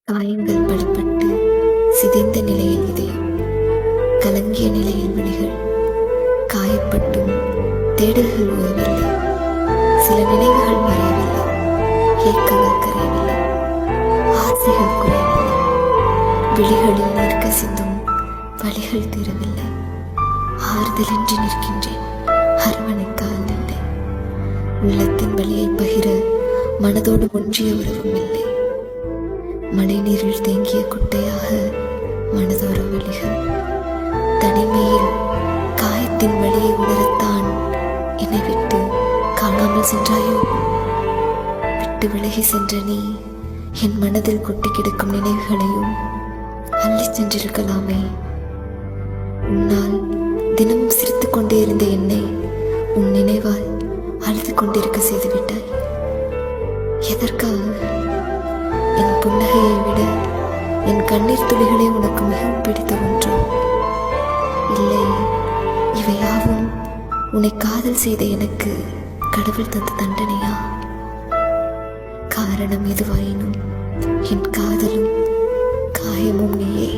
காயங்கள் படப்பட்டு சிதைந்த நிலையில் இதயம், கலங்கிய நிலையில் விழிகள், காயப்பட்டும் தேடல்கள் ஓயவில்லை. சில நினைவுகள் மறையவில்லை, ஏக்கங்கள் கரையவில்லை, ஆசைகள் குறையவில்லை, விழிகளில் நீர் கசிந்தும் வழிகள் தீரவில்லை. ஆறுதலின்றி நிற்கின்றேன், அரவணைக்கால் இல்லை. உள்ளத்தின் வழியை பகிர மனதோடு ஒன்றிய உறவும் இல்லை. மழை நீரில் தேங்கிய குட்டையாக மனதோர வழிகள். தனிமையில் காயத்தின் வழியை உணரத்தான் என்னை விட்டு காணாமல் சென்றாயோ? விட்டு விலகி சென்ற நீ என் மனதில் கொட்டி கிடக்கும் நினைவுகளையும் அள்ளி சென்றிருக்கலாமே. உன்னால் தினமும் சிரித்துக் கொண்டே இருந்த என்னை உன் நினைவால் அழுது கொண்டிருக்க செய்துவிட்டாய். எதற்காக? என் புன்னகையை விட என் கண்ணீர் துளிகளே உனக்கு மிகவும் பிடித்த ஒன்றோ? இல்லை, இவையாவும் உன்னை காதல் செய்த எனக்கு கடவுள் தந்த தண்டனையா? காரணம் எதுவாயினும் என் காதலும் காயமும் நீயே.